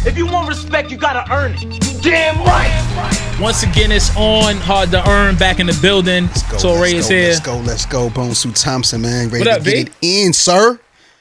If you want respect, you gotta earn it. You damn right. Once again, it's on Hard to Earn, back in the building. Torae is here. Let's go. Bonsu Thompson, man. Ready What up, to get B? it in, sir.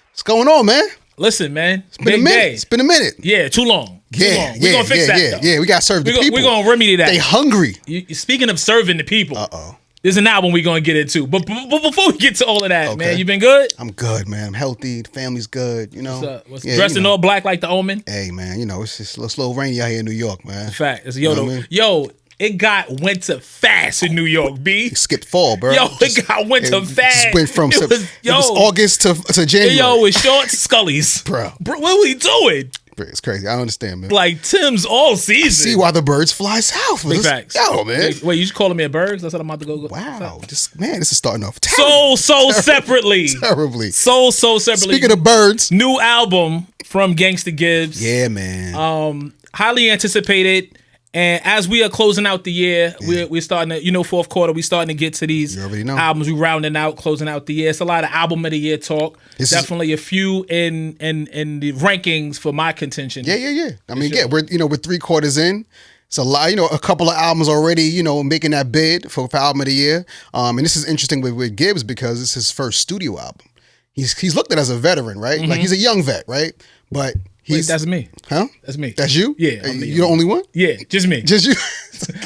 What's going on, man? Listen, man. It's been a minute. Day. It's been a minute. Yeah, too long. Yeah, We're going to fix that, though. Yeah, we got to serve the people. We're going to remedy that. They hungry. Speaking of serving the people. Uh-oh. There's an album we're going to get into. But before we get to all of that, Okay. man, you been good? I'm good, man. I'm healthy. The family's good, you know. What's dressed in all black like the Omen? Hey, man, you know, it's just a little rainy out here in New York, man. Fact. It's, You know what I mean? Yo, it got winter fast in New York, B. It skipped fall, bro. Yo, it got winter fast. Just went from it was August to January. Yo, with shorts, scullies. Bro, what we doing? it's crazy. I don't understand, man. Like Tim's all season. I see why the birds fly south. Big facts. Yo, man. Wait, you just calling me a bird? That's what I'm about to go. Wow. This is starting off terribly. So separately. Terribly. So separately. Speaking of birds. New album from Gangsta Gibbs. Yeah, man. Highly anticipated. And as we are closing out the year, we're starting to, fourth quarter, we starting to get to these albums. We rounding out, closing out the year. It's a lot of album of the year talk. Definitely a few in the rankings for my contention. Yeah. I mean, we're 3 quarters in. It's a lot, a couple of albums already, making that bid for album of the year. And this is interesting with Gibbs because it's his first studio album. He's looked at as a veteran, right? Mm-hmm. Like he's a young vet, right? But wait, that's me. Huh? That's me. That's you? Yeah. You the only one? Yeah, just me. Just you?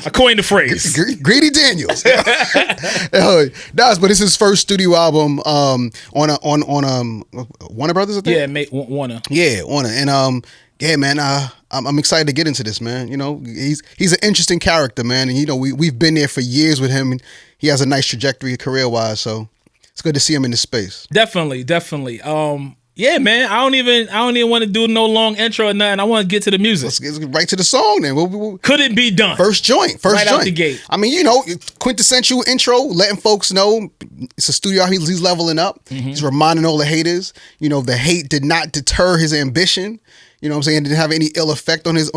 I coined the phrase. Greedy Daniels. But it's his first studio album on Warner Brothers, I think? Yeah, Warner. Yeah, Warner. And yeah, man, I'm excited to get into this, man. He's an interesting character, man. And we've been there for years with him, and he has a nice trajectory career-wise, so it's good to see him in this space. Definitely. Yeah, man. I don't even want to do no long intro or nothing. I want to get to the music. Let's get right to the song then. Could it be done? First joint. Right out the gate. I mean, quintessential intro, letting folks know it's a studio. He's leveling up. Mm-hmm. He's reminding all the haters. The hate did not deter his ambition. You know what I'm saying? It didn't have any ill effect on his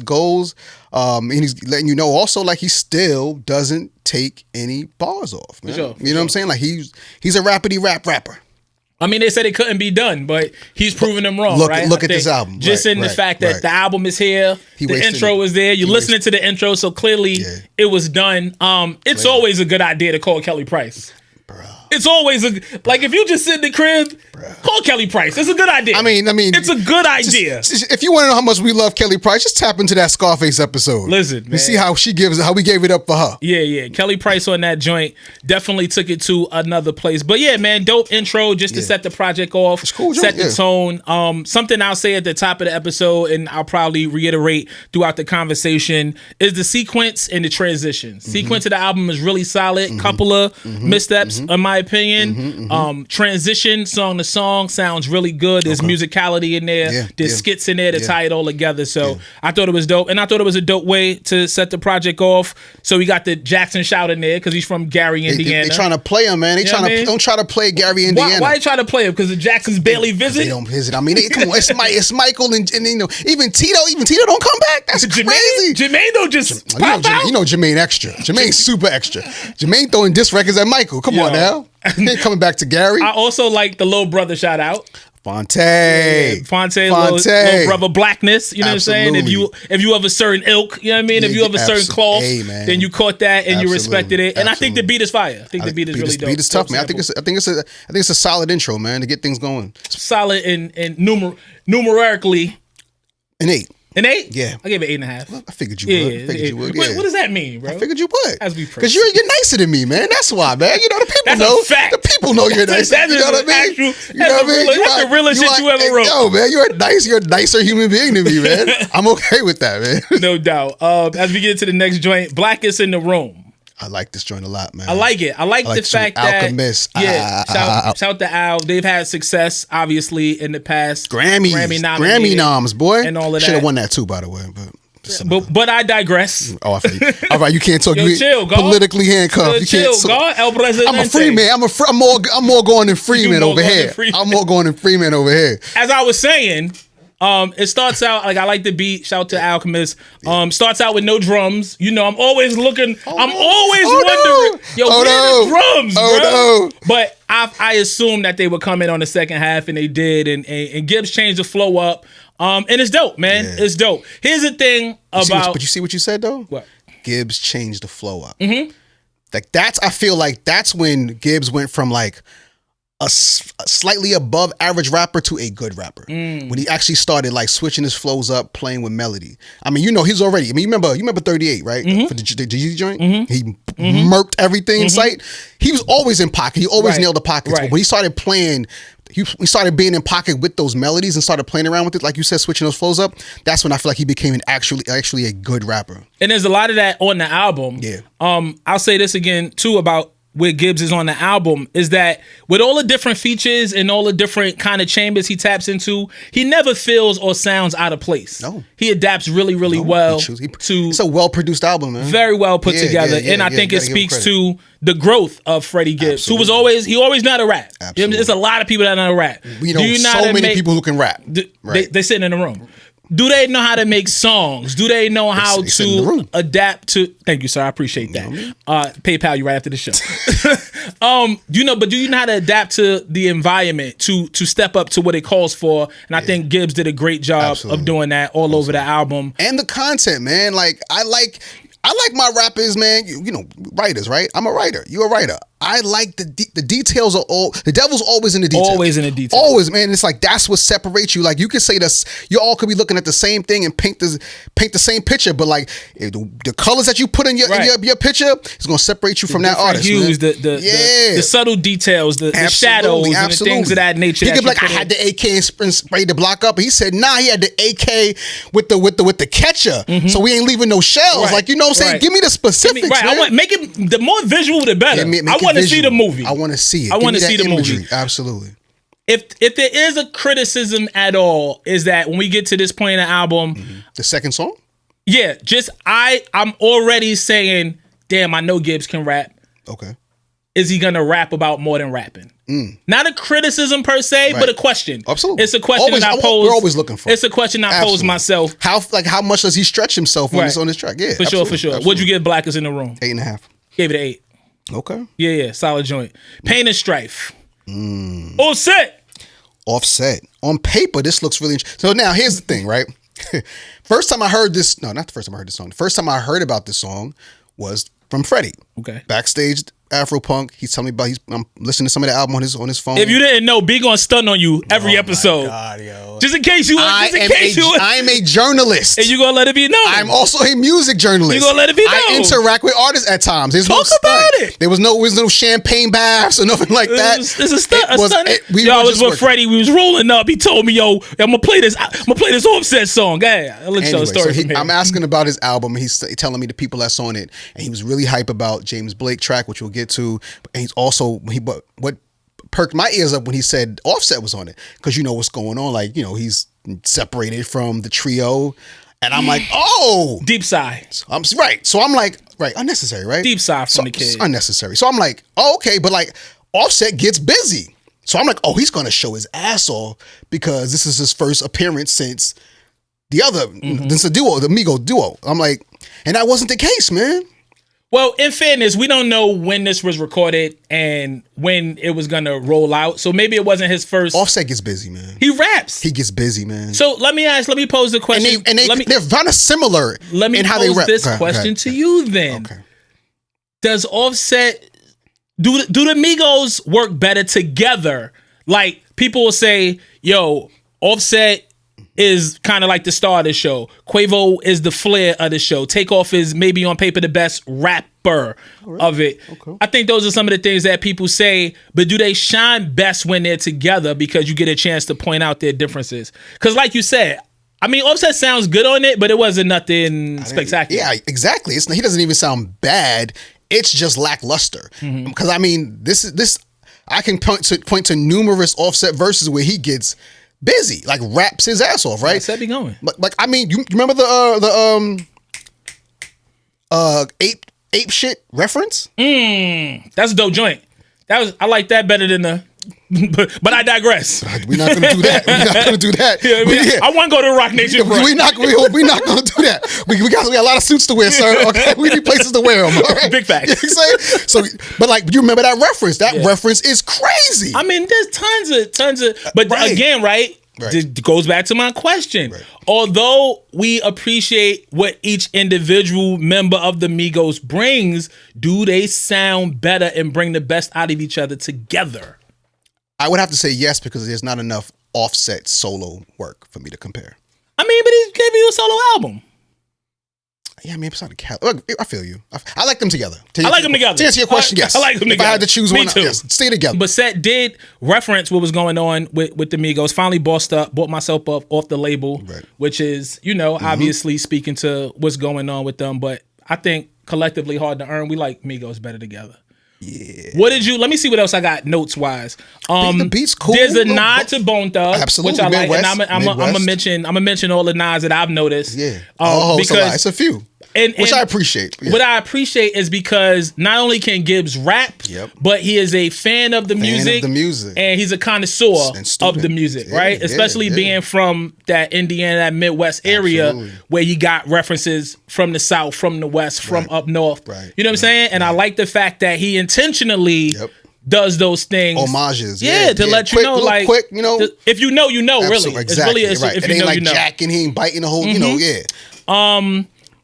goals. And he's letting you know also like he still doesn't take any bars off, man. For sure. What I'm saying? Like he's a rapidy rapper. I mean, they said it couldn't be done, but he's proving them wrong, right? Look at this album. Just in the fact that the album is here, the intro is there. You're listening to the intro, so clearly it was done. It's always a good idea to call Kelly Price. Bro. It's always if you just sit in the crib, call Kelly Price. It's a good idea. I mean, it's a good idea. If you want to know how much we love Kelly Price, just tap into that Scarface episode. Listen, man. And see how we gave it up for her. Yeah. Kelly Price on that joint definitely took it to another place. But yeah, man, dope intro just to set the project off, set the tone. Something I'll say at the top of the episode, and I'll probably reiterate throughout the conversation, is the sequence and the transition. Mm-hmm. Sequence of the album is really solid. Mm-hmm. Couple of missteps, in my opinion. Transition song to song sounds really good. There's musicality in there. There's skits in there to tie it all together. So I thought it was dope, and I thought it was a dope way to set the project off. So we got the Jackson shout in there because he's from Gary, Indiana. They trying to play him, man. Don't try to play Gary, Indiana. Why they try to play him? Because the Jacksons barely visit. They don't visit. I mean, come on, it's Michael and even Tito. Even Tito don't come back. That's crazy. Jermaine don't just pop out. Jermaine extra. Jermaine's super extra. Jermaine throwing diss records at Michael. Come on now. He ain't coming back to Gary. I also like the little brother shout out. Fonte, little brother blackness. You know what I'm saying? If you of a certain ilk, you know what I mean? If you of a certain cloth, then you caught that and you respected it. And I think the beat is fire. I think the beat is really dope. The beat is tough, man. I think it's a solid intro, man, to get things going. Solid and numerically. An 8. An 8? Yeah. I gave it 8.5. Well, I figured you would. What does that mean, bro? I figured you would. As we because you're nicer than me, man. That's why, man. The people That's know. A fact. The people know you're nicer. You know what I mean? That's the realest shit you ever wrote. Yo, man, you're a nicer human being than me, man. I'm okay with that, man. No doubt. As we get into the next joint, Blackest in the Room. I like this joint a lot, man. I like it. I like the fact that Alchemist. Shout to OUL. They've had success, obviously, in the past. Grammy noms, boy. And all of that. Should have won that too, by the way. But I digress. Oh, I feel you. All right, you can't talk. Yo, chill, God. Politically handcuffed. You can't. God. El Presidente. I'm a free man. I'm more going than Freeman over here. I'm more going than Freeman over here. As I was saying. It starts out like I like the beat. Shout out to Alchemist. Starts out with no drums. I'm always looking. I'm always wondering. Yo, where the drums, bro? No. But I assumed that they would come in on the second half, and they did. And Gibbs changed the flow up. And it's dope, man. Yeah. It's dope. Here's the thing about. But you see what you said though? What? Gibbs changed the flow up. Like I feel like that's when Gibbs went from like a slightly above average rapper to a good rapper. When he actually started like switching his flows up, playing with melody. I mean, he's already. I mean, you remember 38, right? For the Jeezy joint, he murked everything in sight. He was always in pocket. He always nailed the pockets. But when he started playing. He started being in pocket with those melodies and started playing around with it, like you said, switching those flows up. That's when I feel like he became actually a good rapper. And there's a lot of that on the album. Yeah. I'll say this again too about where Gibbs is on the album is that with all the different features and all the different kind of chambers he taps into, he never feels or sounds out of place. No. He adapts really well to. It's a well-produced album, man. Very well put together. And I think it speaks to the growth of Freddie Gibbs, who was always knew how to rap. Absolutely. There's a lot of people that know how to rap. We know so many people who can rap. They sitting in the room. Do they know how to make songs? Do they know how to adapt to? Thank you, sir. I appreciate that. PayPal you right after the show. Do you know how to adapt to the environment to step up to what it calls for? And I think Gibbs did a great job of doing that all over the album. And the content, man. Like I like my rappers, man. You know, writers, right? I'm a writer. You're a writer. I like the details are all. The devil's always in the details. Always in the details. Always, man. It's like that's what separates you. Like you could say this. You all could be looking at the same thing and paint the same picture, but like the colors that you put in your picture is gonna separate you from that artist. Hues, the subtle details, the shadows, and the things of that nature. He could be like, I had the AK and sprayed the block up. He said, nah, he had the AK with the catcher, so we ain't leaving no shells. Right. Like, you know what I'm saying? Give me the specifics. Right. Man. I want make it the more visual the better. I want to see the movie. I want to see it. I want to see the movie. Absolutely. If there is a criticism at all, is that when we get to this point in the album, the second song, I'm already saying, damn, I know Gibbs can rap. Okay. Is he gonna rap about more than rapping? Not a criticism per se, but a question. Absolutely. It's a question that I pose. We're always looking for. It's a question I pose myself. How much does he stretch himself on this track? Yeah, for sure. Absolutely. What'd you give Blackest in the Room? 8.5. Gave it an 8. Okay. Yeah, solid joint. Pain and Strife. Offset. On paper, this looks really interesting. So now here's the thing, right? First time I heard this, no, not the first time I heard this song. The first time I heard about this song was from Freddie. Okay. Backstage Afropunk. He's telling me about I'm listening to some of the album on his phone. If you didn't know, B gonna stun on you every episode. My God, yo. Just in case you. I am a journalist. And you gonna let it be known. I'm also a music journalist. You gonna let it be known. I interact with artists at times. Talk about it. There was no champagne baths or nothing like that. It's a stunt. I was with Freddie. We was rolling up. He told me, "Yo, I'm gonna play this. Offset song." I'll let you tell the story from here. I'm asking about his album, and he's telling me the people that's on it, and he was really hype about James Blake track, which we'll get to. And he's also what perked my ears up when he said Offset was on it, because you know what's going on. Like, you know, he's separated from the trio, and I'm like, oh, deep sigh. I'm right. So I'm like, right, unnecessary, right? Deep sigh from the kid. Unnecessary. So I'm like, oh, okay, but like Offset gets busy. So I'm like, oh, he's gonna show his ass off because this is his first appearance since the other, since the duo, the Migo duo. I'm like, and that wasn't the case, man. Well, in fairness, we don't know when this was recorded and when it was gonna roll out. So maybe it wasn't his first. Offset gets busy, man. He raps. He gets busy, man. So let me pose the question. And they're kind of similar. Let me how pose they rap. this question to you then. Okay. Does Offset do the Migos work better together? Like, people will say, yo, Offset is kind of like the star of the show. Quavo is the flair of the show. Takeoff is maybe on paper the best rapper of it. Okay. I think those are some of the things that people say, but do they shine best when they're together because you get a chance to point out their differences? Because like you said, I mean, Offset sounds good on it, but it wasn't nothing spectacular. Yeah, exactly. He doesn't even sound bad. It's just lackluster. Because I mean, this I can point to numerous Offset verses where he gets busy, like raps his ass off, right? How's that be going? Like I mean, you remember the ape shit reference? That's a dope joint. I like that better than the. But I digress. We're not gonna do that. I want to go to Rock Nation. We're not gonna do that. We got a lot of suits to wear, sir. Okay, we need places to wear them. All right? Big facts. You know what I'm saying? So, but like, you remember that reference? That reference is crazy. I mean, there's tons of. But again, right? It goes back to my question. Although we appreciate what each individual member of the Migos brings, do they sound better and bring the best out of each other together? I would have to say yes, because there's not enough Offset solo work for me to compare. I mean, but he gave you a solo album. Yeah, I mean, it's not a Look, I feel you. I like them together. I like them together. To answer your question, yes. I like them together. If I had to choose one, Me too. yes, stay together. But Set did reference what was going on with the Migos. Finally bought myself up off the label, which is, obviously speaking to what's going on with them. But I think collectively Hard to Earn, we like Migos better together. Yeah. What did you? Let me see what else I got notes wise. The beat's cool. There's a nod to Bone Thug, absolutely, which I like, Midwest, and I'm gonna mention all the nods that I've noticed. Yeah. Because it's a few. Which I appreciate. Yeah. What I appreciate is because not only can Gibbs rap, but he is a fan of the music, and he's a connoisseur of the music, right? Especially being from that Indiana, that Midwest area where you got references from the South, from the West, from up North. You know what I'm saying? And I like the fact that he intentionally does those things, homages, to let you know, like, quick, if you know, you know, really, exactly, it's really, if you know, like you know. jacking, he ain't biting the whole,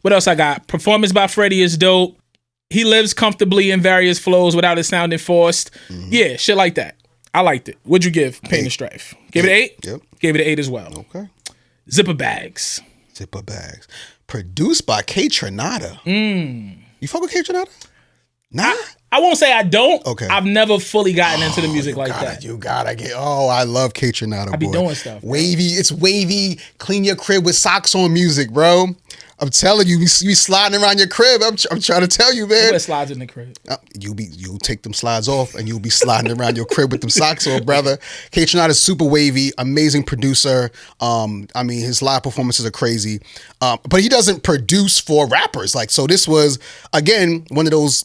What else I got? Performance by Freddie is dope. He lives comfortably in various flows without it sounding forced. Yeah, shit like that. I liked it. What'd you give Pain and Strife? Gave it an 8? Yep. Gave it an 8 as well. Okay. Zipper Bags. Produced by K Tronada. You fuck with K Tronada? Nah. I won't say I don't. Okay. I've never fully gotten into the music like that. You gotta get. Oh, I love K Tronada. I be doing stuff. Wavy. It's wavy. Clean your crib with socks on music, bro. I'm telling you, you be sliding around your crib. I'm trying to tell you, man. What slides in the crib? You'll take them slides off and you'll be sliding around your crib with them socks on, brother. K Tronada is super wavy, amazing producer. I mean, his live performances are crazy. But he doesn't produce for rappers. Like, so this was again one of those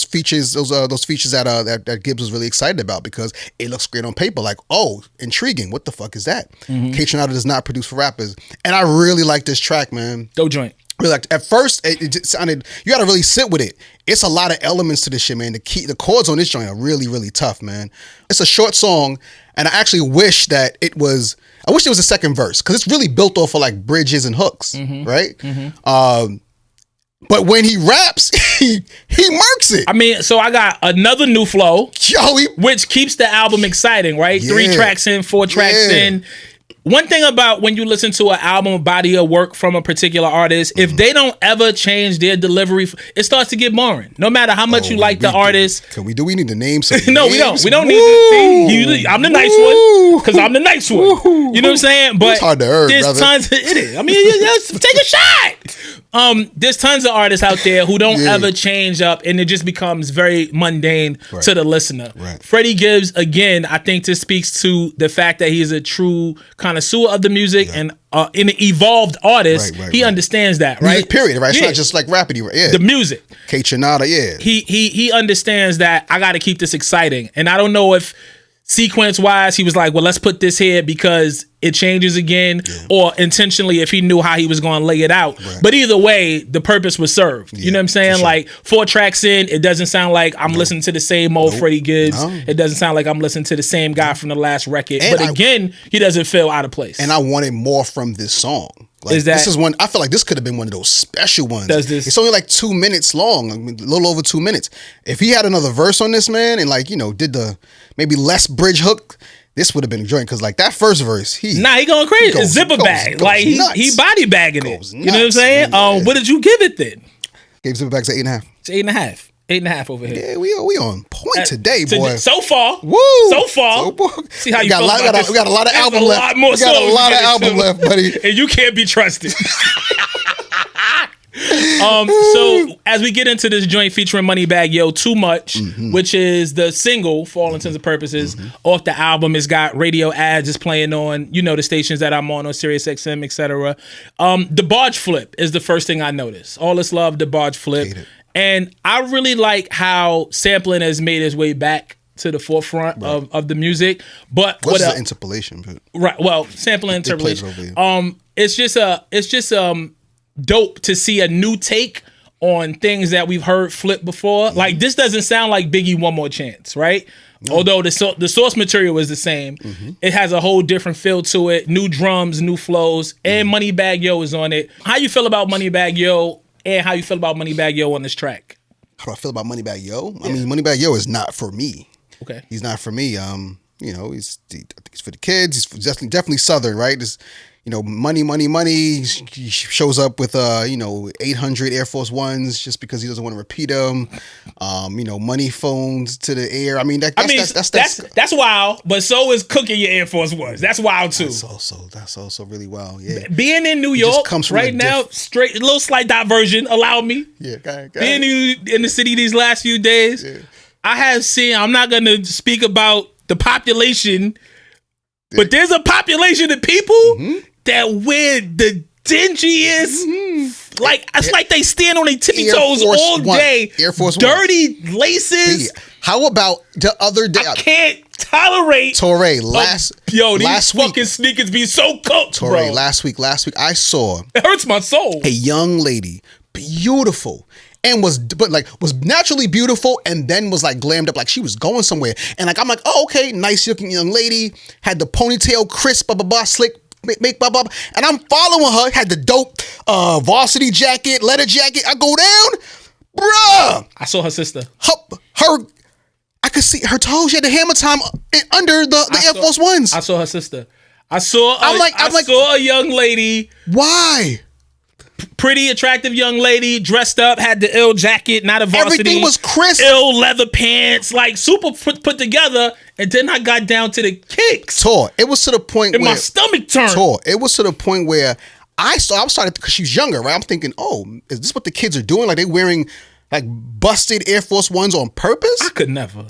features that Gibbs was really excited about because it looks great on paper. Like, oh, intriguing. What the fuck is that? K Tronada does not produce for rappers, and I really like this track, man. Dope joint. Really like. At first, it just sounded. You got to really sit with it. It's a lot of elements to this shit, man. The chords on this joint are really, really tough, man. It's a short song, and I actually wish that it was. I wish there was a second verse because it's really built off of like bridges and hooks, right? But when he raps, he murks it. I mean, so I got another new flow, which keeps the album exciting, right? 3 tracks in, 4 tracks in. One thing about when you listen to an album body of work from a particular artist, if they don't ever change their delivery, it starts to get boring. No matter how much you like the artist. We need to name some No, we don't. We don't need to see. I'm the nice one because I'm the nice one. You know what I'm saying? But it's hard to earn, there's brother. tons of, it is. I mean, take a shot. There's tons of artists out there who don't ever change up, and it just becomes very mundane to the listener. Freddie Gibbs, again, I think this speaks to the fact that he is a true connoisseur of the music and an evolved artist. He understands that, right? Music, period, right? It's not just like rappity, right? The music. K Tronada, He understands that I got to keep this exciting, and I don't know if sequence wise he was like, well, let's put this here because it changes again, or intentionally if he knew how he was going to lay it out. But either way, the purpose was served. You know what I'm saying? Sure. Like 4 tracks in, it doesn't sound like I'm listening to the same old Freddie Gibbs. It doesn't sound like I'm listening to the same guy from the last record. And but again, he doesn't feel out of place. And I wanted more from this song. Like, this is one. I feel like this could have been one of those special ones. It's only like 2 minutes long, I mean, a little over 2 minutes. If he had another verse on this, man, and like did the maybe less bridge hook, this would have been a joint. Because like that first verse, he going crazy. It's Zipper Bag, like he body bagging it. You know what I'm saying? What did you give it then? Gave Zipper Bags an 8.5. It's 8.5. 8.5 over here. Yeah, we on point today, boy. So far. Woo! So far. See how you feel about this. We got a lot of album left. We got a lot of album left, buddy. And you can't be trusted. So as we get into this joint featuring Moneybagg Yo, Too Much, which is the single for all intents and purposes off the album, it's got radio ads, it's playing on the stations that I'm on Sirius XM, etc. The barge flip is the first thing I noticed. All This Love, the barge flip. And I really like how sampling has made its way back to the forefront of the music. But what's the interpolation? But right. Well, sampling interpolation. It's just dope to see a new take on things that we've heard flip before. Like, this doesn't sound like Biggie One More Chance, right? No. Although the source material is the same, it has a whole different feel to it. New drums, new flows, and Moneybagg Yo is on it. How you feel about Moneybagg Yo, and how you feel about Moneybagg Yo on this track? How do I feel about Moneybagg Yo? I mean, Moneybagg Yo is not for me. Okay. He's not for me. You know, I think he's for the kids. He's definitely Southern, right? This, you know, money. He shows up with 800 Air Force Ones just because he doesn't want to repeat them. You know, money phones to the air. I mean, that's wild. But so is cooking your Air Force Ones. That's wild too. That's also really wild. Yeah. Being in New York right now, straight, a little slight diversion. Allow me. Yeah. Go ahead. Being in the city these last few days, I have seen. I'm not going to speak about the population, but there's a population of people that wear the dingiest, like it's like they stand on their tippy toes all day. Air Force dirty laces. How about the other day? I can't tolerate Torae last fucking sneakers be so cooked, Torae, bro. Last week I saw it hurts my soul. A young lady, beautiful. And was naturally beautiful, and then was like glammed up like she was going somewhere. And like I'm like, oh, okay, nice looking young lady, had the ponytail, crisp, blah blah blah, slick, make blah blah. And I'm following her, had the dope varsity jacket, leather jacket. I go down, bruh. I saw her sister. Her I could see her toes. She had the hammer time under the Air Force Ones. I saw her sister. I saw a young lady. Why? Pretty attractive young lady, dressed up, had the ill jacket, not a varsity. Everything was crisp. Ill leather pants, like super put together. And then I got down to the kicks. It was to the point where my stomach turned. It was to the point where I started, because she was younger, right? I'm thinking, oh, is this what the kids are doing? Like they wearing like busted Air Force Ones on purpose? I could never.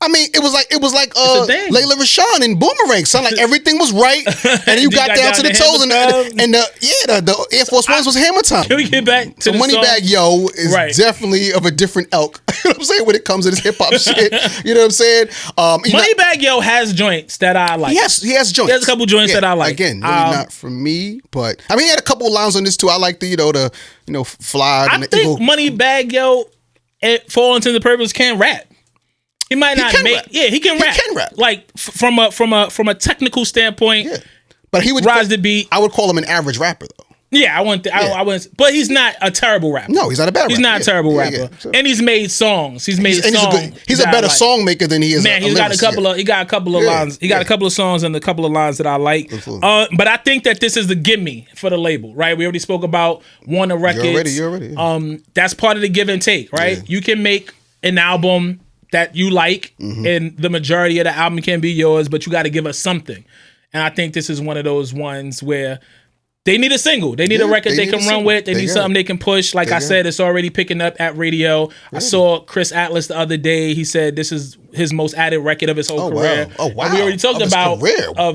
I mean, it was like Layla Rashawn in Boomerang. Son, like everything was right, and you got down to the toes, and the Air Force Ones was hammer time. Can we get back to the Moneybagg Yo is definitely of a different elk. You know what I'm saying, when it comes to this hip hop shit. You know what I'm saying? Moneybagg Yo has joints that I like. Yes, he has joints. He has a couple joints that I like. Again, really not for me, but I mean, he had a couple of lines on this too. I like the fly. I think Moneybagg Yo, for all intents and purposes, can rap. He might not rap. Yeah, he can rap. He can rap. Like from a technical standpoint. Yeah. But he would rise the beat. I would call him an average rapper though. Yeah, I wouldn't. But he's not a terrible rapper. No, he's not a bad rapper. He's not a terrible rapper. Yeah. And he's made songs. He's a better song maker than he is. Man, he got a couple of lines. He got a couple of songs and a couple of lines that I like. But I think that this is the gimme for the label, right? We already spoke about Warner Records. You're already. That's part of the give and take, right? Yeah. You can make an album that you like, and the majority of the album can be yours, but you got to give us something. And I think this is one of those ones where they need a single. They need a record they can run with. They need something they can push. Like I said, it's already picking up at radio. I saw Chris Atlas the other day. He said this is his most added record of his whole career. Wow. Oh, wow. And we already talked about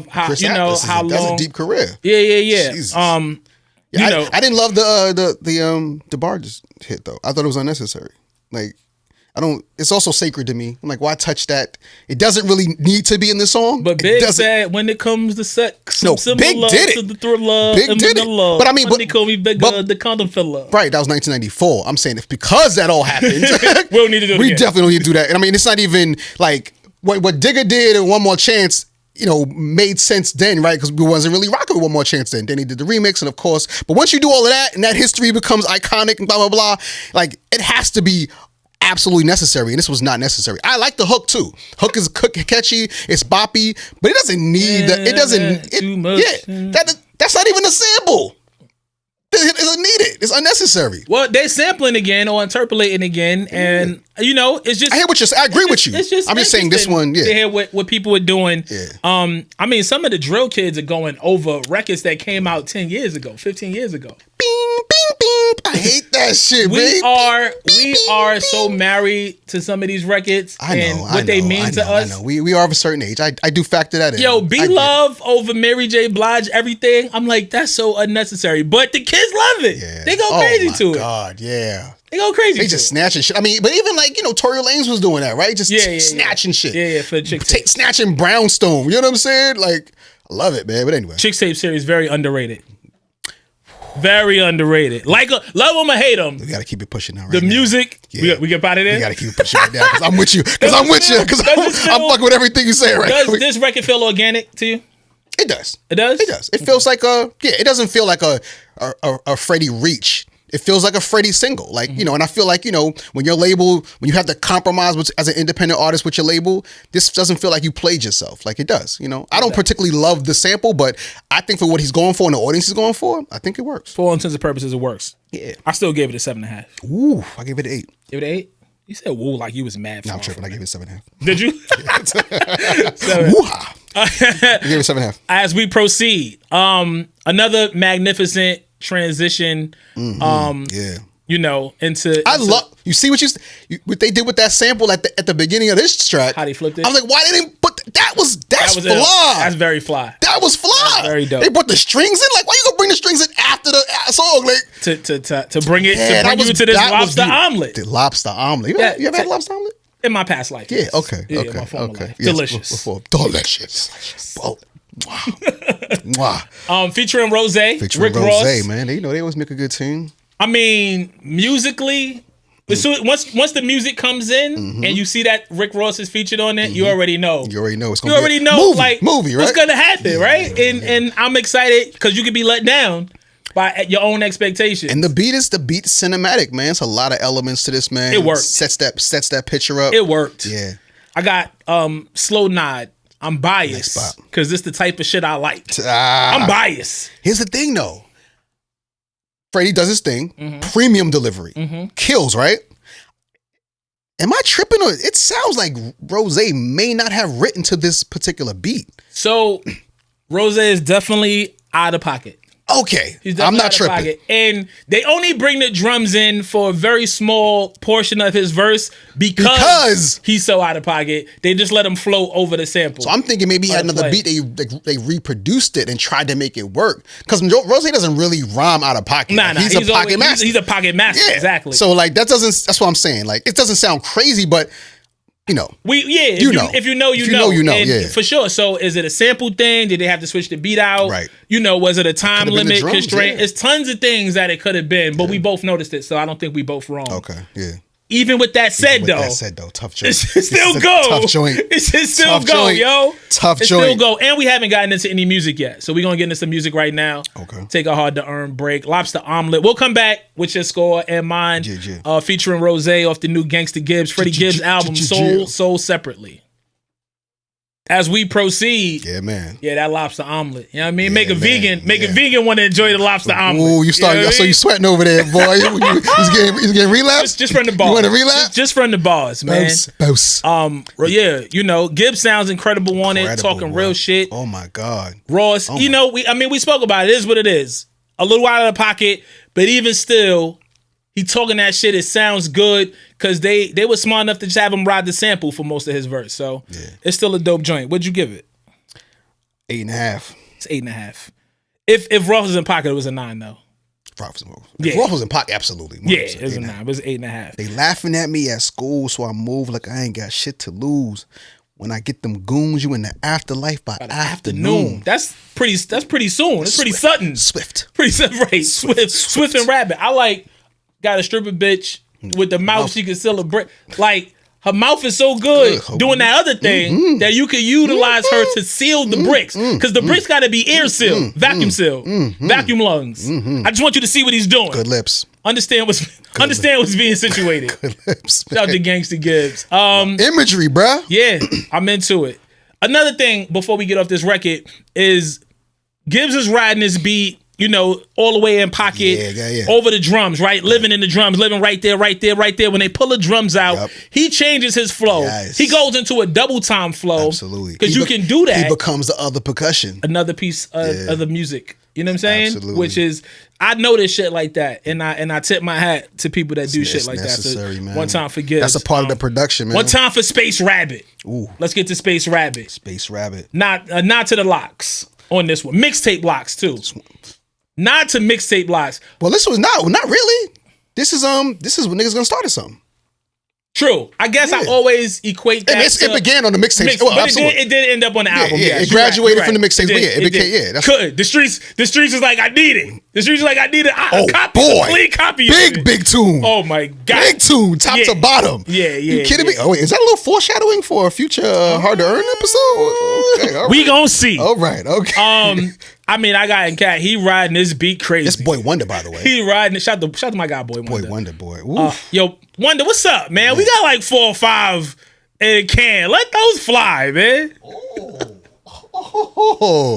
how Chris Atlas how long. That's a deep career. Yeah. Jesus. I didn't love the bar just hit though. I thought it was unnecessary. Like, it's also sacred to me. I'm like, why touch that? It doesn't really need to be in the song. But Big said when it comes to sex, Big did it. To the thriller, Big did it. But I mean, they call me the condom filler. Right, that was 1994. I'm saying if because that all happened, we don't need to do it we definitely don't need to do that. And I mean, it's not even like what Digga did in One More Chance, made sense then, right? Because we wasn't really rocking with One More Chance then. Then he did the remix, and of course, but once you do all of that and that history becomes iconic and blah, blah, blah, like it has to be absolutely necessary, and this was not necessary. I like the hook too. Hook is catchy, it's boppy, but it doesn't need too much. That's not even a sample. It doesn't need it. It's unnecessary. Well, they're sampling again or interpolating again, and it's just. I agree with you. I'm just saying this one. Yeah, to hear what people are doing. Yeah. I mean, some of the drill kids are going over records that came out 10 years ago, 15 years ago. Bing, bing, bing. I hate that shit. We are so married to some of these records and what they mean to us. I know. We are of a certain age. I do factor that in. Yo, B-Love over Mary J. Blige, everything. I'm like, that's so unnecessary. But the kids love it. Yeah. They go crazy to it. Oh my God, yeah. They go crazy. They just snatching shit. I mean, but even like, Tory Lanez was doing that, right? Just snatching shit. Yeah, for the Chick Tape. Snatching Brownstone. You know what I'm saying? Like, I love it, man. But anyway. Chick Tape series, very underrated. Very underrated. Like, love him or hate him. We gotta keep it pushing now. Right the now. music, Yeah. we get out of there. We gotta keep it pushing right now because I'm with you. Because I'm fucking with everything you say right Does now. this record feel organic to you? It does. It does. It does. It feels like it doesn't feel like a Freddie reach. It feels like a Freddie single. Like, you know, and I feel like, you know, when your label, when you have to compromise as an independent artist with your label, this doesn't feel like you played yourself. Like it does, you know. I don't particularly love the sample, but I think for what he's going for and the audience is going for, I think it works. For all intents and purposes, it works. Yeah. I still gave it a 7.5. Ooh, I gave it an 8. Give it an 8? You said woo like you was mad. No, I'm tripping. I gave it 7.5. Did you? Woo-ha. I gave it 7.5. As we proceed, another magnificent transition. Yeah. You know, into I love. You see what what they did with that sample at the beginning of this track? How they flipped it? I was like, why they didn't put that's fly. That's very fly. That was fly. That's very dope. They brought the strings in. Like, why you gonna bring the strings in after the song? Like to bring it you to this lobster omelet. The lobster omelet. You ever had a lobster omelet? In my past life. Yeah. Okay. Yeah, okay. my former life. Yes, Delicious. Delicious. Oh, wow. Featuring Rose, Featuring Rick Rose, Ross. man. They always make a good tune. I mean, musically, once the music comes in and you see that Rick Ross is featured on it, you already know. You already know it's gonna You be already know movie, right? what's gonna happen, right? And I'm excited because you could be let down by your own expectations. And the beat cinematic, man. It's a lot of elements to this, man. It worked. Sets that picture up. It worked. Yeah. I got Slow Nod. I'm biased because this the type of shit I like. I'm biased. Here's the thing, though. Freddie does his thing. Premium delivery. Kills, right? Am I tripping? Or it sounds like Rose may not have written to this particular beat. So Rose is definitely out of pocket. Okay, I'm not tripping. Pocket. And they only bring the drums in for a very small portion of his verse because he's so out of pocket. They just let him flow over the sample. So I'm thinking maybe he had another beat. They reproduced it and tried to make it work. Because Rose doesn't really rhyme out of pocket. Nah, he's a pocket master. He's a pocket master. Yeah. Exactly. So like that's what I'm saying. Like it doesn't sound crazy, but you know. If you know, you know. Yeah. For sure. So is it a sample thing? Did they have to switch the beat out? Right. You know, was it a time limit constraint? Yeah. It's tons of things that it could have been, but we both noticed it, so I don't think we both wrong. Okay, yeah. Even with that said, tough joint. It's still go. Tough joint. It's still tough go, joint. yo. Tough it's joint. Still go. And we haven't gotten into any music yet. So we're going to get into some music right now. Okay. Take a hard to earn break. Lobster Omelet. We'll come back with your score and mine. Featuring Rose off the new Gangsta Gibbs, Freddie Gibbs album, Soul Separately. As we proceed, that lobster omelet. You know what I mean? Make a vegan want to enjoy the lobster omelet. Ooh, you started. I saw you sweating over there, boy. He's getting relapsed. Just from the bars. You want to relapse? Just from the bars, man. Boss. Yeah, you know, Gibbs sounds incredible on it, talking real shit. Oh my God. Ross, we spoke about it. It is what it is. A little out of the pocket, but even still, he talking that shit. It sounds good because they were smart enough to just have him ride the sample for most of his verse. So it's still a dope joint. What'd you give it? 8.5. It's 8.5. If Ross was in pocket, it was a 9 though. If Ross was in pocket, absolutely. Yeah, it was a 9. It was 8.5. They laughing at me at school, so I move like I ain't got shit to lose. When I get them goons, you in the afterlife by afternoon. That's pretty soon. That's pretty sudden. Swift. Right. Swift and rapid. I like got a stripper bitch with the mouth she can still a brick. Like her mouth is so good doing that other thing that you could utilize her to seal the bricks. Because the bricks got to be air sealed, vacuum sealed, vacuum lungs. I just want you to see what he's doing. Good lips. Understand what's being situated. Good lips. Shout out to Gangsta Gibbs. Imagery, bruh. Yeah, I'm into it. Another thing before we get off this record is Gibbs is riding this beat, you know, all the way in pocket over the drums, right? Living in the drums, living right there. When they pull the drums out, he changes his flow. Yes. He goes into a double time flow. Absolutely. Because you can do that. He becomes the other percussion. Another piece of the music. You know what I'm saying? Absolutely. Which is, I notice shit like that, and I tip my hat to people that do shit like that. So man. One time for Gibbs. That's a part of the production, man. One time for Space Rabbit. Ooh. Let's get to Space Rabbit. Space Rabbit. Not to the locks on this one. Mixtape locks too. Not to mixtape locks. Well, this was not really. This is when niggas gonna start or something. True. I guess I always equate that. It began on the mixtape. Well, but it did end up on the album. Yeah, it graduated from the mixtape. It became That's the streets is like I need it. The streets is like I need a copy, a clean copy. Big tune. Oh my god, big tune, top to bottom. Yeah. You kidding me? Oh wait, is that a little foreshadowing for a future Hard to Earn episode? Okay, we gonna see. All right, okay. I mean, I got in cat. He riding this beat crazy. This Boy Wonder, by the way. He riding it. Shout to my guy, Boy Wonder. Boy. Yo, Wonder, what's up, man? We got like 4 or 5 in a can. Let those fly, man.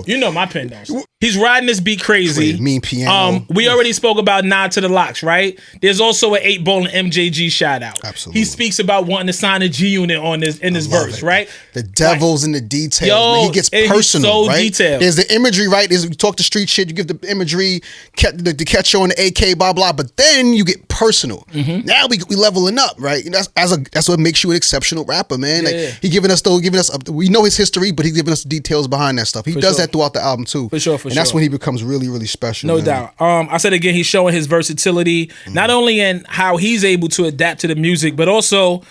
You know my pen though. He's riding this beat crazy. Mean piano. We already spoke about Nod to the Locks, right? There's also an 8 Ball and MJG shout out. Absolutely. He speaks about wanting to sign a G Unit on this verse, right? The devil's in the details. Yo, man. He gets personal, so right? Detailed. There's the imagery, right? There's you talk the street shit, you give the imagery, the catch on the AK, blah blah. But then you get personal. Now we leveling up, right? And that's what makes you an exceptional rapper, man. Like he giving us we know his history, but he's giving us the details behind that stuff. He does that throughout the album too. For sure. And that's when he becomes really, really special. No doubt. I said again, he's showing his versatility, not only in how he's able to adapt to the music, but also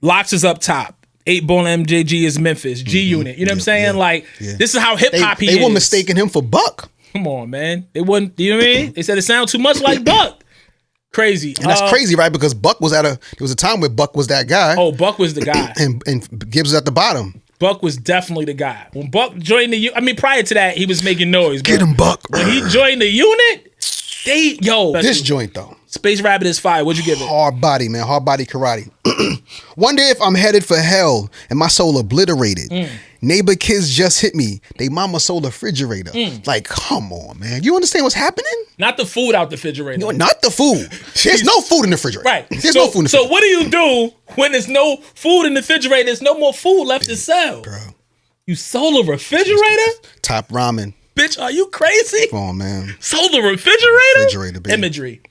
Locks is up top. 8 Ball MJG is Memphis. G Unit. You know what I'm saying? Like, this is how hip hop he is. They were mistaking him for Buck. Come on, man. They wouldn't, you know what I mean? They said it sounded too much like Buck. Crazy. And that's crazy, right? Because Buck was there was a time where Buck was that guy. Oh, Buck was the guy. and Gibbs was at the bottom. Buck was definitely the guy. When Buck joined prior to that, he was making noise. Get him, Buck. When he joined the unit, this joint though. Space Rabbit is fire. What'd you give it? Hard body, man. Hard body karate. Wonder if I'm headed for hell and my soul obliterated. Neighbor kids just hit me. They mama sold a refrigerator. Like, come on, man. You understand what's happening? Not the food out the refrigerator. No, not the food. There's no food in the refrigerator. Right. There's no food in the refrigerator. So what do you do when there's no food in the refrigerator? There's no more food left to sell. Bro. You sold a refrigerator? Top ramen. Bitch, are you crazy? Come on, man. Sold a refrigerator? Refrigerator, baby. Imagery.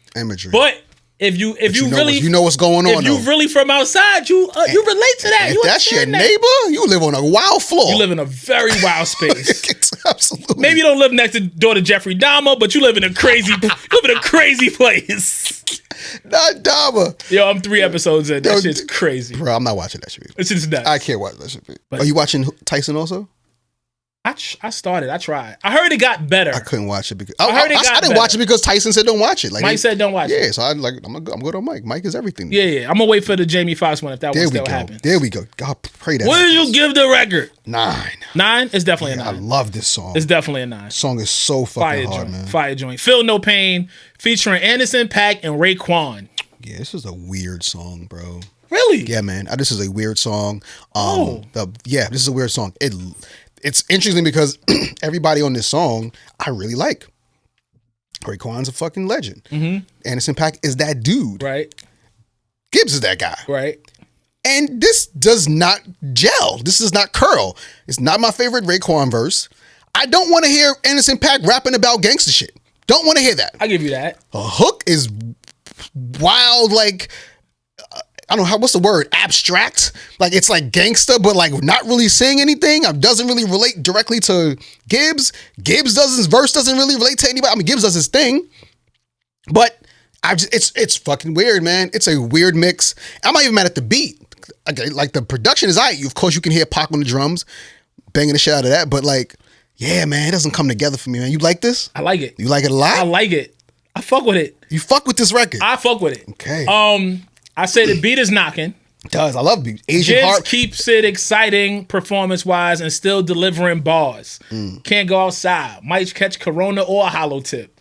But if you really you know what's going on, if you really from outside, you relate to that. If that's your neighbor, you live on a wild floor. You live in a very wild space. Absolutely. Maybe you don't live next door to Jeffrey Dahmer, but you live in a crazy place. Not Dahmer. Yo, I'm 3 episodes in. That shit's crazy. Bro, I'm not watching that shit. It's just nuts. I can't watch that shit. Are you watching Tyson also? I started. I tried. I heard it got better. I couldn't watch it because I didn't watch it because Tyson said don't watch it. Like Mike said don't watch it. Yeah, so I'm gonna go to Mike. Mike is everything. Yeah. I'm gonna wait for the Jamie Foxx one if that one still happens. There we go. God, pray that. What did you give the record? 9. 9? It's definitely a 9. I love this song. It's definitely a 9. The song is so fucking hard, man. Fire joint. Feel No Pain featuring Anderson .Paak and Raekwon. Yeah, this is a weird song, bro. Really? Yeah, man. This is a weird song. This is a weird song. It's interesting because everybody on this song I really like. Raekwon's a fucking legend. Anderson .Paak is that dude. Right. Gibbs is that guy. Right. And this does not gel. This does not curl. It's not my favorite Raekwon verse. I don't want to hear Anderson .Paak rapping about gangster shit. Don't want to hear that. I give you that. A hook is wild, like I don't know what's the word, abstract. Like it's like gangster, but like not really saying anything. It doesn't really relate directly to Gibbs. His verse doesn't really relate to anybody. I mean, Gibbs does his thing, but it's fucking weird, man. It's a weird mix. I'm not even mad at the beat. Like the production is of course you can hear Pac on the drums, banging the shit out of that. But like, yeah, man, it doesn't come together for me, man. You like this? I like it. You like it a lot? I like it. I fuck with it. You fuck with this record? I fuck with it. Okay. I say the beat is knocking. It does. I love beat. Asian Gibbs heart keeps it exciting performance-wise and still delivering bars. Can't go outside. Might catch Corona or a hollow tip.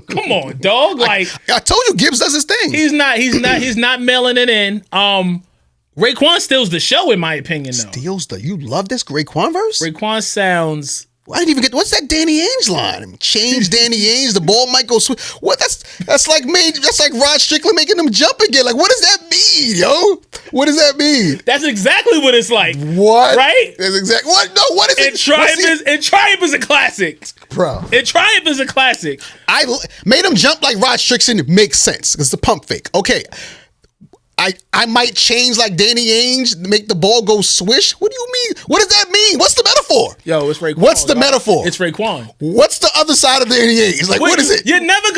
Come on, dog. Like I told you, Gibbs does his thing. He's not mailing it in. Raekwon steals the show, in my opinion, though. You love this Raekwon verse? Raekwon sounds. I didn't even get what's that Danny Ainge line? Change Danny Ainge, the ball might go switch. What that's like Rod Strickland making them jump again. Like what does that mean, yo? What does that mean? That's exactly what it's like. What? Right? That's exactly what? No, what is it? Triumph is a classic. Bro. Triumph is a classic. I made him jump like Rod Strickland. It makes sense. It's the pump fake. Okay. I might change like Danny Ainge, make the ball go swish. What do you mean? What does that mean? What's the metaphor? Yo, it's Raekwon. What's the metaphor? It's Raekwon. What's the other side of Danny Ainge? Like, what is it? You're never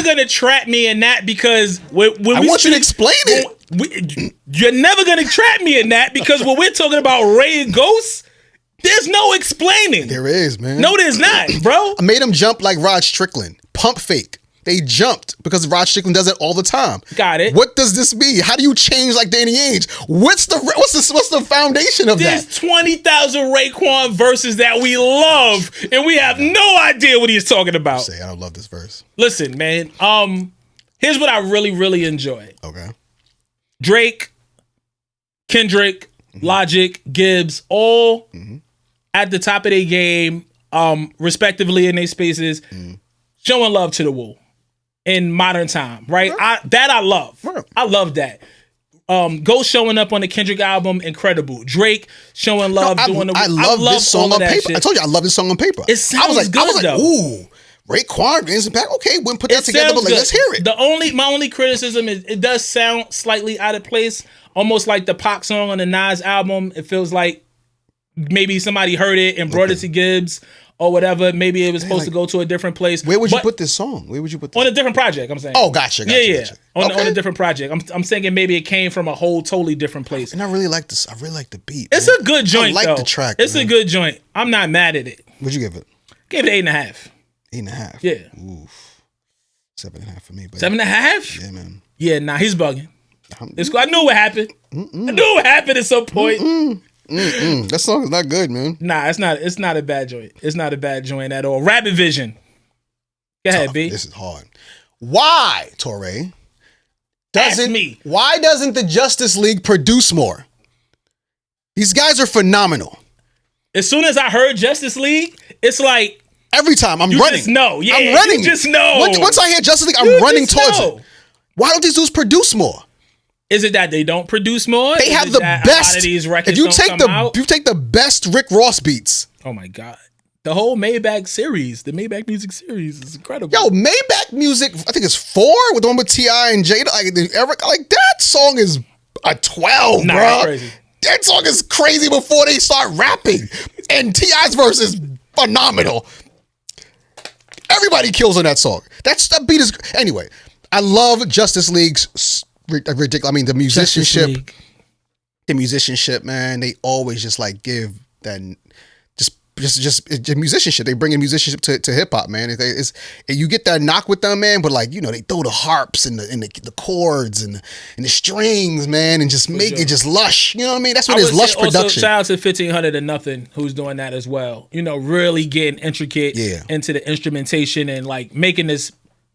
gonna trap me in that because when I want you to explain it. you're never gonna trap me in that because when we're talking about Ray and Ghost, there's no explaining. There is, man. No, there's not, bro. I made him jump like Rod Strickland. Pump fake. They jumped because Rod Strickland does it all the time. Got it. What does this mean? How do you change like Danny Ainge? What's the foundation of that? There's 20,000 Raekwon verses that we love, and we have no idea what he's talking about. I don't love this verse. Listen, man. Here's what I really, really enjoy. Okay. Drake, Kendrick, Logic, Gibbs, all at the top of their game, respectively in their spaces, showing love to the Wu in modern time, right? I love. I love that. Ghost showing up on the Kendrick album, incredible. Drake showing love, doing the. I love this song on paper. I told you I love this song on paper. It sounds good though. Ooh, Raekwon brings it back. Okay, wouldn't put that together, but like, let's hear it. My only criticism is it does sound slightly out of place, almost like the Pac song on the Nas album. It feels like maybe somebody heard it and brought it to Gibbs or whatever. Maybe it was supposed to go to a different place. Where would you put this song? Where would you put this? On a different project, I'm saying. Oh, gotcha. Gotcha. On a different project. I'm thinking maybe it came from a whole totally different place. And I really like this. I really like the beat. It's a good joint, I like though. the track. It's a good joint. I'm not mad at it. What'd you give it? Gave it 8.5. 8.5? Yeah. Oof. 7.5 for me. But 7.5? Yeah, man. Yeah, nah, he's bugging. I knew what happened. I knew what happened at some point. That song is not good, man. Nah, it's not a bad joint. It's not a bad joint at all. Rabbit Vision. Go ahead, B. This is hard. Why, Torae? Ask me. Why doesn't the Justice League produce more? These guys are phenomenal. As soon as I heard Justice League, it's like every time I'm you running. Just know. Yeah, I'm running. You just know. Once I hear Justice League, I'm running towards it. Why don't these dudes produce more? Is it that they don't produce more? They have the best. If you take the best Rick Ross beats. Oh my God. The whole Maybach series, the Maybach music series is incredible. Yo, Maybach music, I think it's 4 with the one with T.I. and Jada. Like that song is a 12, bro. That's crazy. That song is crazy before they start rapping. And T.I.'s verse is phenomenal. Everybody kills on that song. That beat is anyway. I love Justice League's ridiculous. I mean, the musicianship. The musicianship, man. They always just like give that just musicianship. They bring in musicianship to hip hop, man. It's you get that knock with them, man. But like they throw the harps and the chords and the strings, man, and just make it just lush. You know what I mean? That's what it is, lush production. Also, shout out to 1500 and Nothing, who's doing that as well. Really getting intricate into the instrumentation and like making this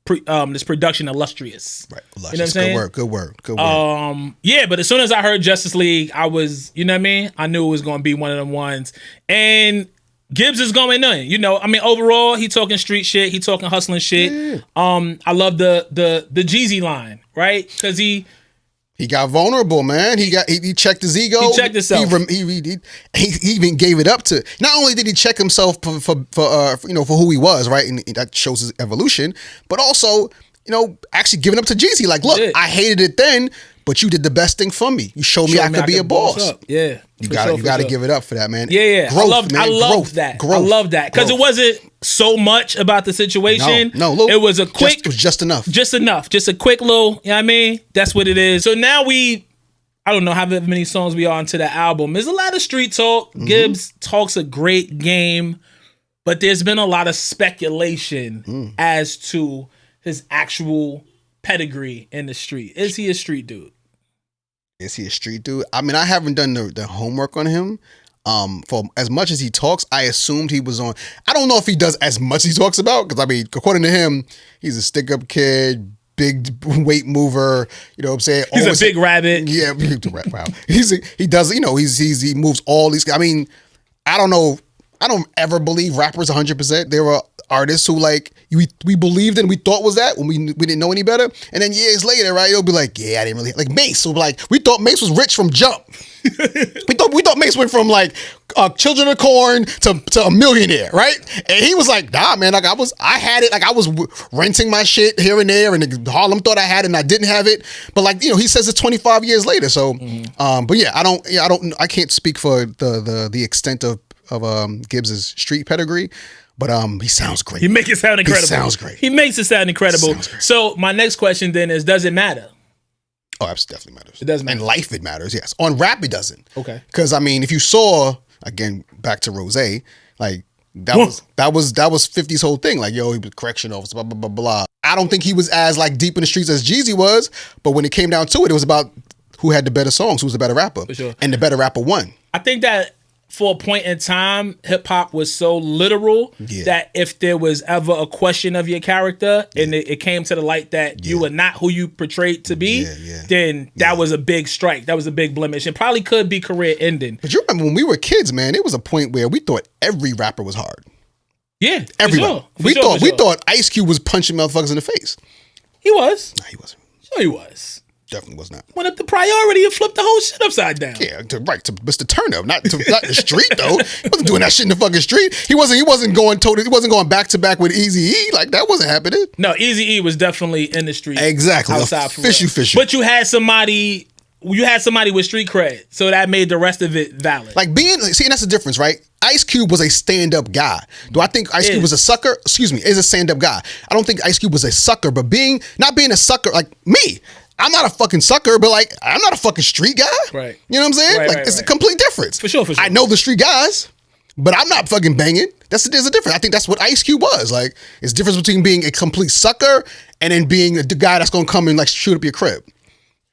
production illustrious. Right, illustrious. You know what I'm saying? Good word. Yeah, but as soon as I heard Justice League, I was, you know what I mean? I knew it was going to be one of them ones. And Gibbs is going in. I mean, overall, he talking street shit. He talking hustling shit. Yeah. I love the Jeezy line, right? Because he got vulnerable, man. He checked his ego. He checked himself. He even gave it up to. Not only did he check himself for who he was, right, and that shows his evolution, but also actually giving up to Jeezy. Like, look, I hated it then, but you did the best thing for me. You showed me I could be a boss. Yeah, you got to give it up for that, man. Yeah. Growth, I love that. I love that because it wasn't so much about the situation. No, it was a quick. It was just enough. Just a quick little. You know what I mean? That's what it is. So now I don't know how many songs we are into the album. There's a lot of street talk. Gibbs talks a great game, but there's been a lot of speculation as to his actual pedigree in the street. Is he a street dude? I mean, I haven't done the homework on him. For as much as he talks, I assumed he was on. I don't know if he does as much as he talks about, because I mean, according to him, he's a stick-up kid, big weight mover. You know what I'm saying? He's a big rabbit. Yeah, wow. He moves all these. I mean, I don't know. I don't ever believe rappers 100%. There were artists who like we believed in, we thought was that when we didn't know any better, and then years later, right, you'll be like, yeah, I didn't really like Mace. So like we thought Mace was rich from jump. we thought Mace went from like Children of Corn to a millionaire, right? And he was like, nah, man, like I was renting my shit here and there, and Harlem thought I had it and I didn't have it, but like he says it's 25 years later. So, but yeah, I can't speak for the extent of Gibbs's street pedigree. But he sounds great. He makes it sound incredible. He sounds great. He makes it sound incredible. So my next question then is, does it matter? Oh, that definitely matters. It does matter. In life, it matters, yes. On rap, it doesn't. Okay. Because, I mean, if you saw, again, back to Rose, like, that was 50's whole thing. Like, yo, he was correction officer, blah, blah, blah, blah. I don't think he was as, like, deep in the streets as Jeezy was, but when it came down to it, it was about who had the better songs, who was the better rapper. For sure. And the better rapper won. I think that for a point in time, hip hop was so literal that if there was ever a question of your character and it came to the light that you were not who you portrayed to be, then that was a big strike. That was a big blemish. It probably could be career ending. But you remember when we were kids, man, it was a point where we thought every rapper was hard. Yeah, everyone. We thought Ice Cube was punching motherfuckers in the face. He was. Nah, he wasn't. Sure, he was. Definitely was not. Went up the priority and flipped the whole shit upside down. Yeah, to Mr. Turner, not the street though. He wasn't doing that shit in the fucking street. He wasn't going back to back with Eazy-E. Like that wasn't happening. No, Eazy-E was definitely in the street. Exactly. Outside for fishy. But you had somebody with street cred, so that made the rest of it valid. Like and that's the difference, right? Ice Cube was a stand-up guy. Do I think Ice Cube was a sucker? Excuse me, is a stand-up guy. I don't think Ice Cube was a sucker, but not being a sucker, like me. I'm not a fucking sucker, but like I'm not a fucking street guy. Right. You know what I'm saying? It's a complete difference. For sure. I know the street guys, but I'm not fucking banging. There's a difference. I think that's what Ice Cube was. Like, it's difference between being a complete sucker and then being the guy that's gonna come and like shoot up your crib.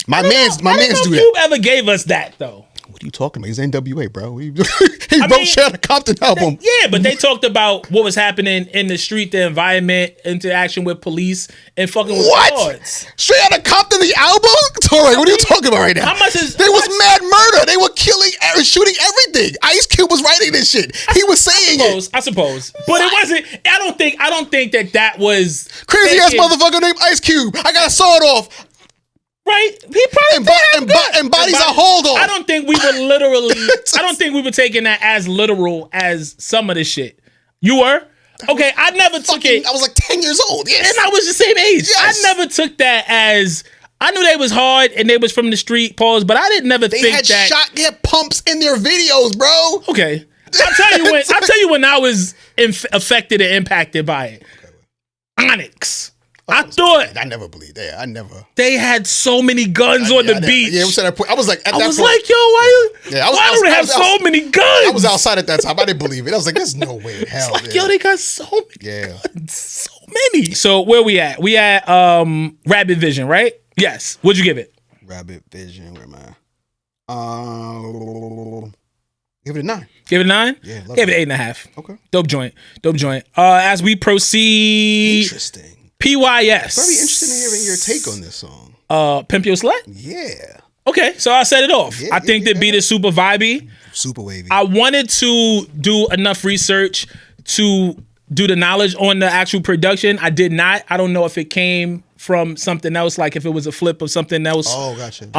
My man's do that. Cube ever gave us that though. What are you talking about? He's NWA, bro. He wrote Shannon Compton album. Yeah, but they talked about what was happening in the street, the environment, interaction with police, and fucking with guards. Straight Outta Compton, the album? Torae, what are you talking about right now? How much is... There was mad murder. They were killing, shooting everything. Ice Cube was writing this shit. He was saying it. I suppose. But it wasn't... I don't think that was... Crazy ass motherfucker named Ice Cube. I got a sword off. Right? He probably and bodies are hold on. I don't think we were literally... I don't think we were taking that as literal as some of this shit. You were? Okay, I never took it... I was like 10 years old, yes. And I was the same age. Yes. I never took that as... I knew they was hard and they was from the street, pause, but I didn't never think that... They had shotgun pumps in their videos, bro. Okay. I'll tell you when I was affected and impacted by it. Onyx. I thought... I never believed that. I never... They had so many guns on the beach. Yeah, I was like, at that point... I was like, yo, why do they have so many guns? I was outside at that time. I didn't believe it. I was like, there's no way in hell. It's like, yo, they got so many guns. So many. So where we at? We at Rabbit Vision, right? Yes. What'd you give it? Rabbit Vision, where am I? Give it a 9. Give it a 9? Yeah. Give it 8.5. Okay. Dope joint. As we proceed... Interesting. PYS. Very interested in hearing your take on this song. Pimp Your Slut? Yeah. Okay, so I set it off. I think the beat is super vibey. Super wavy. I wanted to do enough research to do the knowledge on the actual production. I did not. I don't know if it came from something else, like if it was a flip of something else. Oh, gotcha.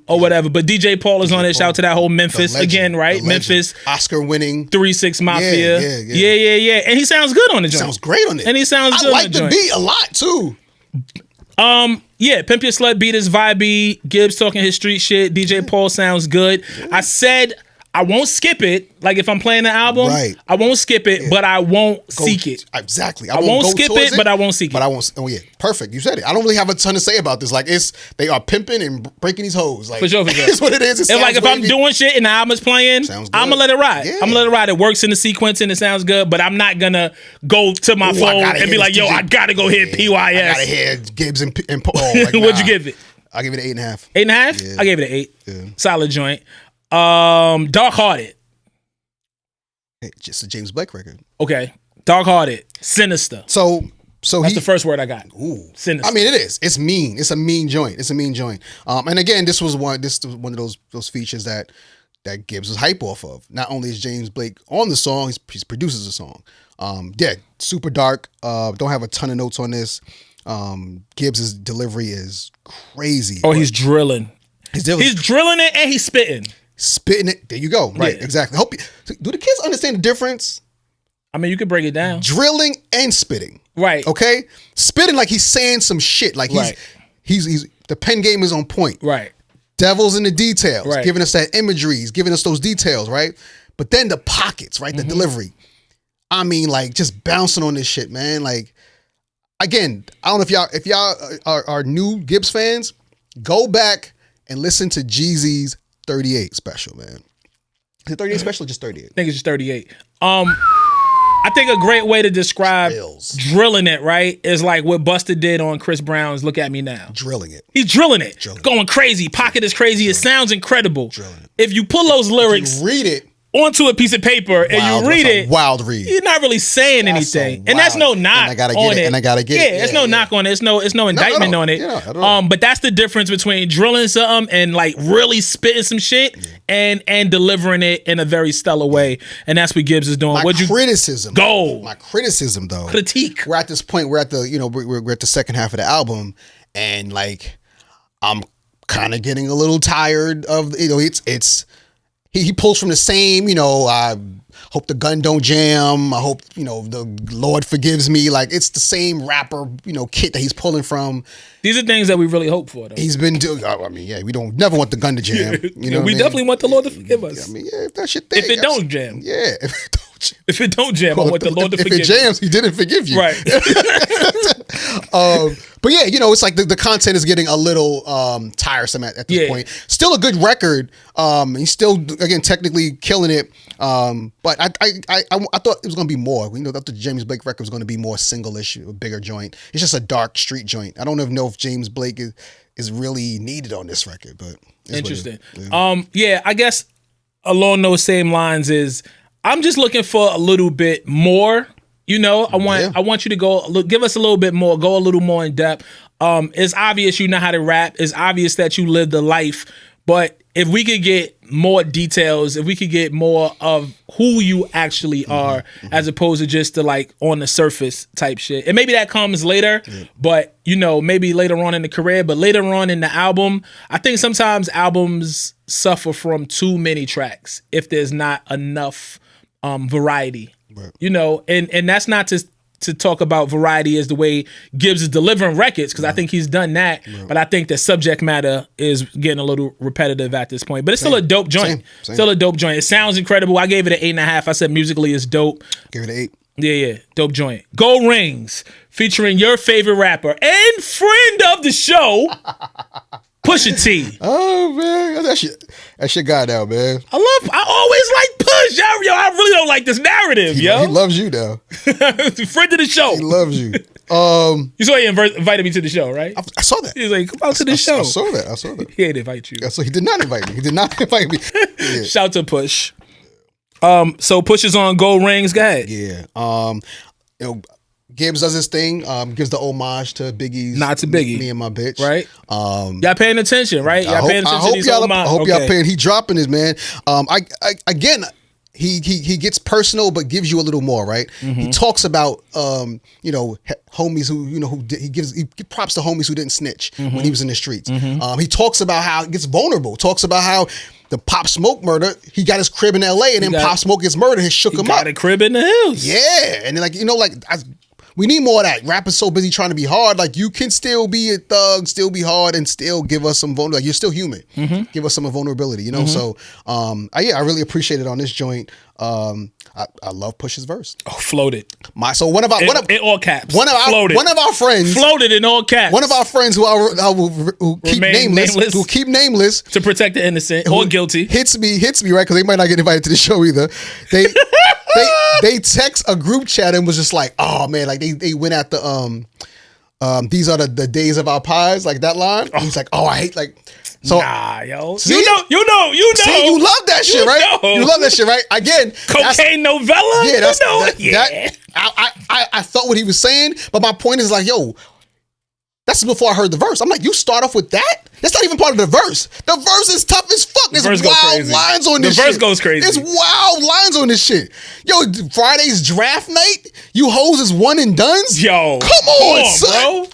Or whatever. But DJ Paul is on it. Shout out to that whole Memphis again, right? Memphis. Oscar-winning. 3-6 Mafia. Yeah. And he sounds good on the joint. Sounds great on it. And he sounds good on the joint. I like the beat a lot, too. Yeah, Pimp Your Slut beat is vibey. Gibbs talking his street shit. DJ Paul sounds good. I said I won't skip it. Like if I'm playing the album, I won't skip it, but I won't seek it. Exactly. I won't skip it, but I won't seek it. But I won't. Oh yeah, perfect. You said it. I don't really have a ton to say about this. Like they are pimping and breaking these hoes. Like for sure. It's what it is. And like if I'm doing shit and the album's playing, I'm gonna let it ride. Yeah. I'm gonna let it ride. It works in the sequence and it sounds good, but I'm not gonna go to my phone and be like, yo, I gotta go hit PYS. I gotta hear Gibbs and Paul. Like, what'd you give it? I give it an 8.5. 8.5? Yeah. I gave it an 8. Yeah. Solid joint. Dark Hearted. Just a James Blake record. Okay. Dark Hearted. Sinister. So that's the first word I got. Ooh. Sinister. I mean, it is. It's mean. It's a mean joint. And again, this was one of those features that Gibbs was hype off of. Not only is James Blake on the song, he produces the song. Super dark. Don't have a ton of notes on this. Gibbs' delivery is crazy. Oh, he's drilling. He's drilling it and he's spitting. Spitting it. There you go. Right. Yeah. Exactly. Do the kids understand the difference? I mean, you could break it down. Drilling and spitting. Right. Okay? Spitting like he's saying some shit. Like he's the pen game is on point. Right. Devil's in the details. Right. Giving us that imagery. He's giving us those details, right? But then the pockets, right? The delivery. I mean, like just bouncing on this shit, man. Like, again, I don't know if y'all are new Gibbs fans, go back and listen to Jeezy's 38 special, man. Is it 38 special or just 38? I think it's just 38. I think a great way to describe drilling it, right, is like what Busta did on Chris Brown's Look at Me Now. Drilling it. He's drilling it. Going crazy. Pocket is crazy. It sounds incredible. If you pull those lyrics, read it onto a piece of paper and you read it, wild read. You're not really saying anything, and that's no knock on it. And I gotta get it. Yeah, it's no knock on it. It's no indictment on it. But that's the difference between drilling something and like really spitting some shit and delivering it in a very stellar way. And that's what Gibbs is doing. My criticism, though. Critique. We're at this point. We're at the we're at the second half of the album, and like I'm kind of getting a little tired of it's. He pulls from the same, I hope the gun don't jam. I hope, the Lord forgives me. Like, it's the same rapper, kit that he's pulling from. These are things that we really hope for, though. He's been doing, we don't never want the gun to jam. We definitely want the Lord to forgive us. If that shit thing. If it don't jam. Yeah, if it don't jam, I want the Lord to forgive us. If it jams, he didn't forgive you. Right. But yeah, it's like the content is getting a little tiresome at this point. Still a good record. He's still, again, technically killing it. But I thought it was going to be more. I thought the James Blake record was going to be more single-ish, a bigger joint. It's just a dark street joint. I don't even know if James Blake is really needed on this record, but it's interesting. I guess along those same lines is I'm just looking for a little bit more. I want you to give us a little bit more, go a little more in depth. It's obvious you know how to rap. It's obvious that you live the life. But if we could get more details, if we could get more of who you actually are, as opposed to just the like on the surface type shit. And maybe that comes later, but maybe later on in the career, but later on in the album, I think sometimes albums suffer from too many tracks if there's not enough variety. Right. And that's not to talk about variety as the way Gibbs is delivering records, because I think he's done that, but I think the subject matter is getting a little repetitive at this point. But it's still a dope joint. Still a dope joint. It sounds incredible. I gave it an 8.5. I said musically it's dope. Give it an 8. Yeah. Dope joint. Gold Rings, featuring your favorite rapper and friend of the show, Pusha T. Oh man, that shit got out, man. I always like Push. Yo, I really don't like this narrative, He loves you now. Friend of the show. He loves you. You saw he invited me to the show, right? I saw that. He was like, come out to the show. I saw that. He didn't invite you. So he did not invite me. Yeah. Shout to Push. So Push is on Gold Rings. Go ahead. Yeah. Gibbs does his thing, gives the homage to Biggie's Not to Biggie. Me and My Bitch. Right. Y'all paying attention, right? I hope y'all paying. He dropping his, man. He gets personal, but gives you a little more, right? He talks about homies who he gives props to homies who didn't snitch when he was in the streets. He talks about how he gets vulnerable. Talks about how the Pop Smoke murder, he got his crib in L.A. and then Pop Smoke gets murdered. He shook him up. Got a crib in the hills. Yeah, and then we need more of that. Rappers so busy trying to be hard. Like, you can still be a thug, still be hard, and still give us some vulnerability. Like, you're still human. Give us some vulnerability, So, I really appreciate it on this joint. I love Push's verse. Oh, floated. In all caps. Floated. One of our friends floated in all caps. One of our friends who keep nameless to protect the innocent or guilty hits me right, because they might not get invited to the show either. They text a group chat and was just like, oh man, like they went at the these are the days of our pies, like that line. And he's like, oh, I hate like. So, nah, yo. See? You know. See, you love that shit, right? You love that shit, right? Again, cocaine novella. Yeah, I felt what he was saying, but my point is like, yo, that's before I heard the verse. I'm like, you start off with that? That's not even part of the verse. The verse is tough as fuck. There's wild lines on this shit. The verse goes crazy. There's wild lines on this shit. Yo, Friday's draft night, you hoes is one and dones? Yo. Come on, son. Bro.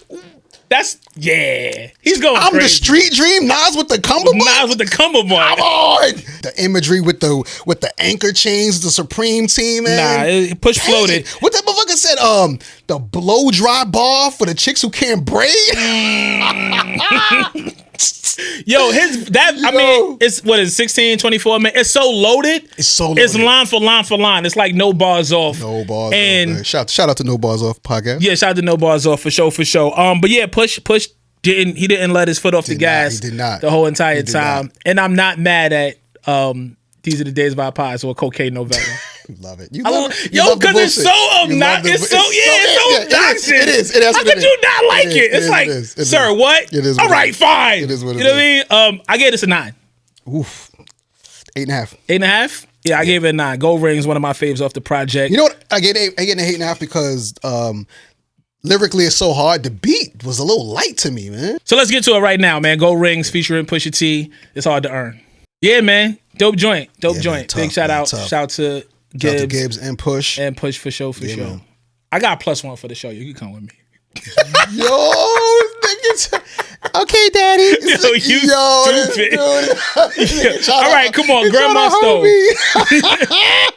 He's going I'm crazy. The street dream, Nas with the cummerbund. Come on. The imagery with the anchor chains, the Supreme team, man. Nah, Push floated. What that motherfucker said, the blow dry bar for the chicks who can't braid. Yo, I mean, it's what is 16, 24 minutes. It's so loaded. It's line for line. It's like no bars off. No bars and off. Shout out to No Bars Off podcast. Yeah, shout out to No Bars Off for sure. But yeah, Push didn't let his foot off the gas. He did not. The whole entire time. And I'm not mad at These Are the Days of Our Pies or Cocaine Novella. Love it. Yo, because it's so obnoxious. It's so obnoxious. It is. How could you not like it? It's like, sir, what? It is. All right, fine. It is what it is. You know what I mean? I gave this a 9. Oof. 8.5. 8.5? Yeah, I gave it a 9. Gold Ring's one of my faves off the project. You know what? I get an 8.5 because lyrically it's so hard. The beat was a little light to me, man. So let's get to it right now, man. Gold Rings featuring Pusha T. It's hard to earn. Yeah, man. Dope joint. Dope joint. Tough, big shout out. Tough. Shout out to Gibbs. Shout out to Gibbs and Push. And Push for sure. Man. I got a +1 for the show. You can come with me. Yo, niggas. Okay, daddy. Stupid. All right, come on. Grandma Stove.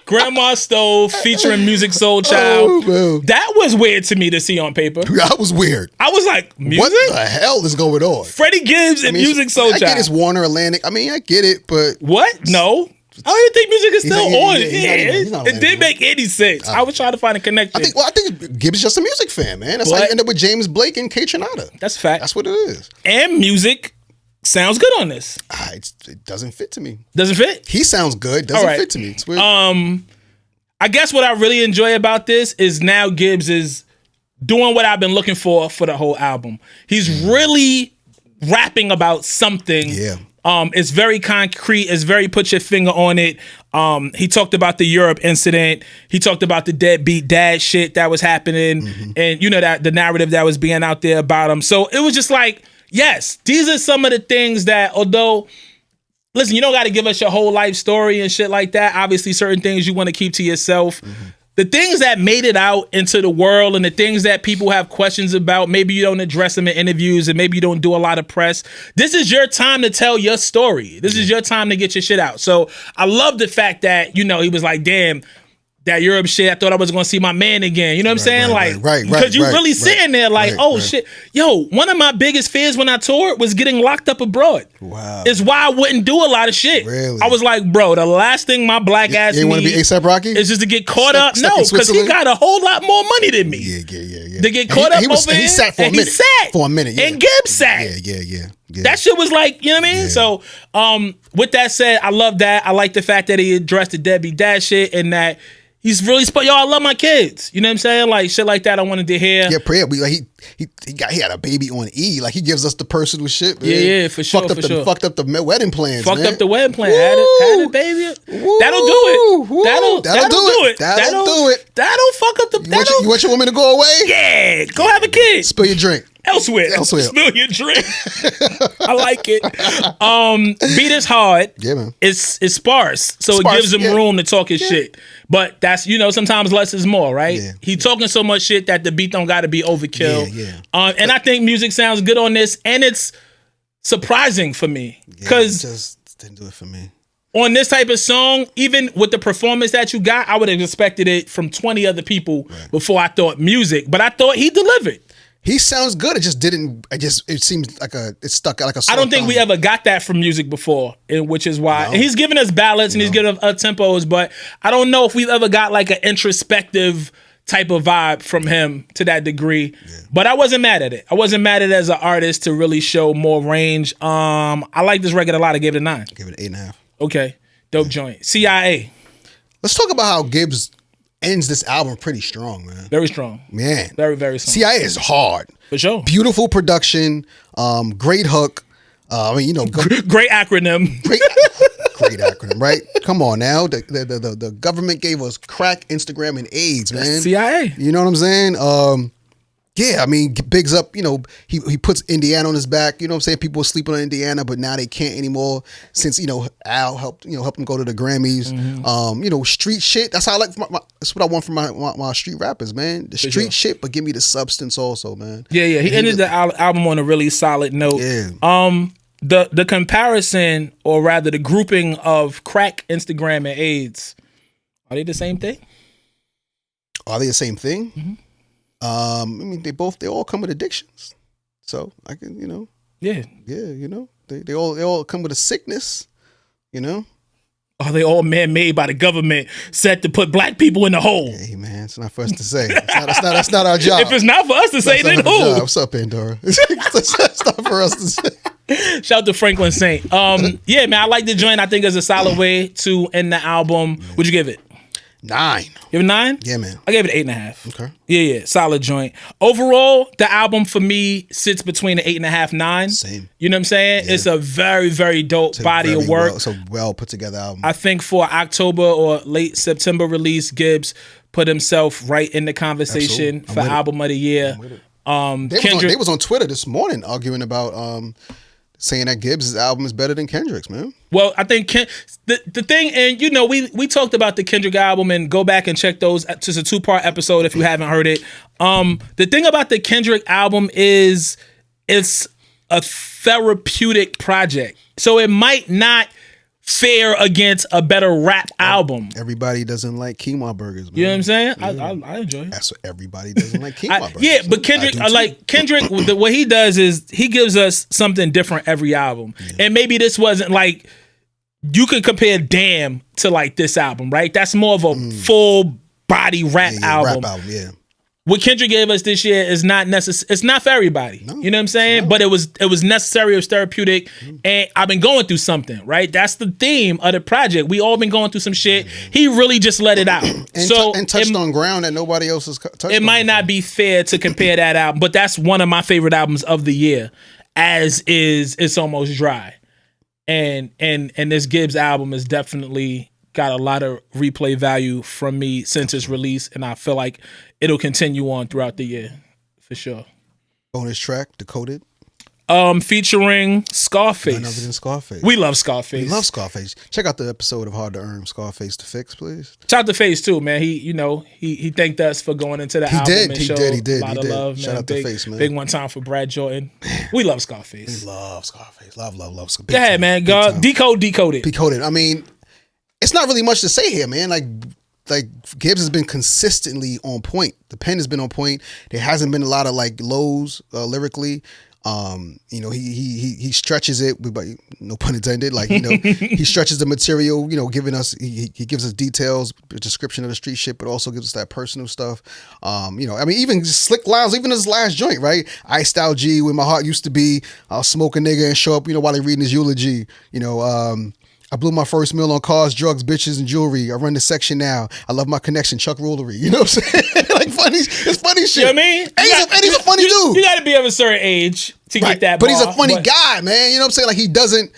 Grandma Stove featuring Music Soul Child. Oh, that was weird to me to see on paper. That was weird. I was like, music? What the hell is going on? Freddie Gibbs and Music Soul Child. I get it's Warner Atlantic. I mean, I get it, but... What? No. I don't even think music is still on. It didn't make any sense. I was trying to find a connection. I think Gibbs is just a music fan, man. That's how you end up with James Blake and K Tronada. That's a fact. That's what it is. And music sounds good on this. It doesn't fit to me. Doesn't fit? He sounds good. Doesn't fit to me. It's weird. I guess what I really enjoy about this is now Gibbs is doing what I've been looking for the whole album. He's really rapping about something. Yeah. It's very concrete. It's very put your finger on it. He talked about the Europe incident. He talked about the deadbeat dad shit that was happening, and that the narrative that was being out there about him. So it was just like, yes, these are some of the things that, although, listen, you don't got to give us your whole life story and shit like that. Obviously, certain things you want to keep to yourself. The things that made it out into the world and the things that people have questions about, maybe you don't address them in interviews and maybe you don't do a lot of press. This is your time to tell your story. This is your time to get your shit out. So I love the fact that, he was like, damn, that Europe shit, I thought I was going to see my man again. You know what I'm saying? Because you're really sitting there like, shit. Yo, one of my biggest fears when I toured was getting locked up abroad. Wow. It's why I wouldn't do a lot of shit. Really? I was like, bro, the last thing my black ass want to be A$AP Rocky? is just to get caught up. No, because he got a whole lot more money than me. Yeah. To get caught up over here. He sat for a minute. For a minute, yeah. And Gibbs sat. Yeah. That shit was like, you know what I mean? Yeah. So, with that said, I love that. I like the fact that he addressed the deadbeat dad shit and that he's really yo, I love my kids. You know what I'm saying? Like shit like that I wanted to hear. Yeah, prayer. He had a baby on E. Like he gives us the personal shit, man. Yeah, for sure. Fucked up the wedding plans. Fucked up the wedding plan. Had a baby. Woo. That'll do it. That'll do it. That'll fuck up the. You want your woman to go away? Yeah, go have a kid. Spill your drink. Elsewhere. Spill your drink. I like it. Beat is hard. Yeah, man. It's sparse, so it gives him room to talk his shit. But that's sometimes less is more, right? Yeah. He talking so much shit that the beat don't got to be overkill. Yeah. And I think music sounds good on this, and it's surprising for me because just didn't do it for me. On this type of song, even with the performance that you got, I would have expected it from 20 other people before I thought music. But I thought he delivered. He sounds good. It just didn't. It seems like it stuck out like a sore I don't think thumb. we ever got that from music before, which is why. And he's giving us ballads and he's giving us tempos, but I don't know if we've ever got like an introspective type of vibe from him to that degree. Yeah. But I wasn't mad at it. I wasn't mad at it as an artist to really show more range. I like this record a lot. I gave it a 9. Give it an 8.5. Okay. Dope joint. CIA. Let's talk about how Gibbs ends this album pretty strong, man. Very strong. Man. Very, very strong. CIA is hard. For sure. Beautiful production. Great hook. Great acronym. Great acronym, right? Come on now. The government gave us crack, Instagram, and AIDS, man. That's CIA. You know what I'm saying? Yeah, I mean, bigs up, he puts Indiana on his back. You know what I'm saying? People were sleeping on Indiana, but now they can't anymore since, Al helped him go to the Grammys. Mm-hmm. Street shit. That's how I like, that's what I want from my street rappers, man. The street shit, but give me the substance also, man. Yeah. He ended the album on a really solid note. Yeah. The comparison, or rather the grouping of crack, Instagram, and AIDS, are they the same thing? Are they the same thing? Mm-hmm. I mean, they all come with addictions, so I can, yeah, they all come with a sickness, Are they all man-made by the government set to put black people in the hole? Hey, man, it's not for us to say. That's not our job. If it's not for us to say, then who? What's up, Pandora? That's not for us to say. Shout out to Franklin Saint. Yeah, man, I like the joint. I think it's a solid way to end the album. Would you give it? 9. Give it 9? Yeah, man. I gave it 8.5. Okay. Yeah, solid joint. Overall, the album for me sits between the 8.5, 9. Same. You know what I'm saying? Yeah. It's a very, very dope body of work. It's a well put together album. I think for October or late September release, Gibbs put himself right in the conversation for album of the year. They was on Twitter this morning arguing about saying that Gibbs' album is better than Kendrick's, man. Well, I think the thing, and you know, we talked about the Kendrick album, and go back and check those. It's a 2-part episode if you haven't heard it. The thing about the Kendrick album is it's a therapeutic project, so it might not fare against a better rap album. Everybody doesn't like quinoa burgers, man. You know what I'm saying? Yeah. I enjoy it. That's what everybody doesn't like quinoa burgers. Yeah, but Kendrick, what he does is he gives us something different every album. Yeah. And maybe this wasn't like, you could compare Damn to like this album, right? That's more of a full body rap album. Rap album, yeah. What Kendrick gave us this year is not necessary. It's not for everybody. No, you know what I'm saying? No. But it was necessary. It was therapeutic. And I've been going through something, right? That's the theme of the project. We all been going through some shit. He really just let it out. and touched on ground that nobody else has touched on. It might not be fair to compare that album, but that's one of my favorite albums of the year, as is It's Almost Dry. And this Gibbs album is definitely got a lot of replay value from me since its release, and I feel like it'll continue on throughout the year for sure. Bonus track, Decoded. Featuring Scarface. None other than Scarface. We love Scarface. We love Scarface. Check out the episode of Hard to Earn, Scarface to Fix, please. Shout out to Face too, man. He thanked us for going into the album. He did. A lot of love, Shout man. out to Face, man. Big one time for Brad Jordan. We love Scarface. We love Scarface. Love Scarface. Go ahead, man. Go decode it. Decoded. I mean, it's not really much to say here, man. Like Gibbs has been consistently on point. The pen has been on point. There hasn't been a lot of like lows lyrically. You know, he stretches it, but no pun intended. Like, you know, he stretches the material. You know, giving us he gives us details, a description of the street shit, but also gives us that personal stuff. You know, I mean, even slick lines, even his last joint, right? I style G, where my heart used to be. I'll smoke a nigga and show up, you know, while they reading his eulogy. You know, I blew my first meal on cars, drugs, bitches, and jewelry. I run the section now. I love my connection, Chuck Rollery. You know what I'm saying? Like it's funny shit. You know what I mean? And he's a funny dude. You got to be of a certain age to get that. But he's a funny guy, man. You know what I'm saying? Like he doesn't.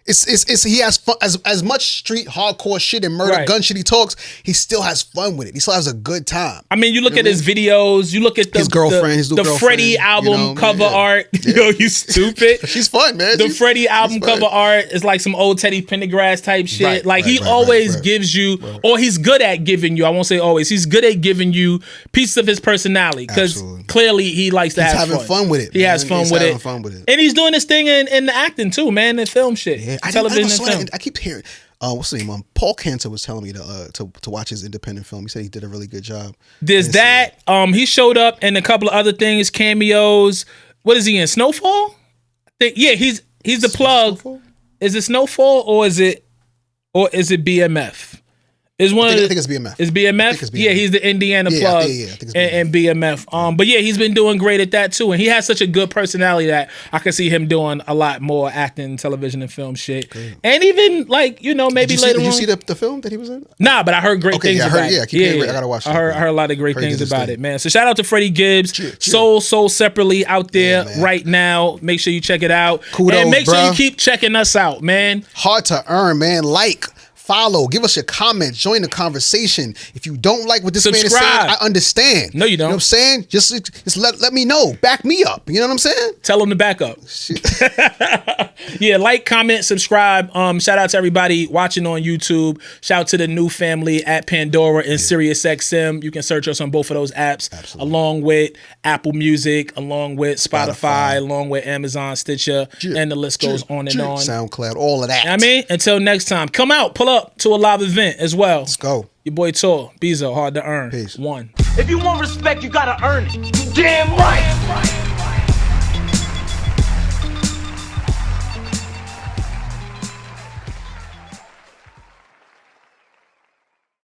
He has fun, as much street hardcore shit and murder gun shit he talks. He still has fun with it. He still has a good time. I mean, you look at his videos. You look at his girlfriend, his new girlfriend, Freddie album cover art. Yeah. Yo, you stupid. She's fun, man. The Freddie album cover art is like some old Teddy Pendergrass type shit. He always gives you, or he's good at giving you. I won't say always. He's good at giving you pieces of his personality because clearly he likes to have fun. He's having fun with it. He has fun with it. And he's doing this thing in the acting too, man. And film shit. Yeah. Television and film. I keep hearing, what's the name? Paul Cantor was telling me to watch his independent film. He said he did a really good job. There's that. He showed up in a couple of other things, cameos. What is he in? Snowfall? He's the plug. Snowfall? Is it Snowfall or is it BMF? I think it's BMF. It's BMF? Yeah, he's the Indiana plug and BMF. But yeah, he's been doing great at that too. And he has such a good personality that I can see him doing a lot more acting, television, and film shit. Great. And even like, you know, maybe later on. Did you see the film that he was in? Nah, but I heard great things about it. I gotta watch it. I heard a lot of great things about it, man. So shout out to Freddie Gibbs. Cheer. Soul Separately out there right now. Make sure you check it out. Kudos, and make sure you keep checking us out, man. Hard to Earn, man. Follow, give us your comments, join the conversation. If you don't like what this man is saying, I understand. No, you don't. You know what I'm saying? Just let me know. Back me up. You know what I'm saying? Tell him to back up. Yeah, like, comment, subscribe. Shout out to everybody watching on YouTube. Shout out to the new family at Pandora and SiriusXM. You can search us on both of those apps, along with Apple Music, along with Spotify, along with Amazon, Stitcher, and the list goes on and on. SoundCloud, all of that. I mean, until next time, come out, pull up to a live event as well. Let's go. Your boy Tor, Bezo, Hard to Earn. Peace. 1. If you want respect, you gotta earn it. You damn right.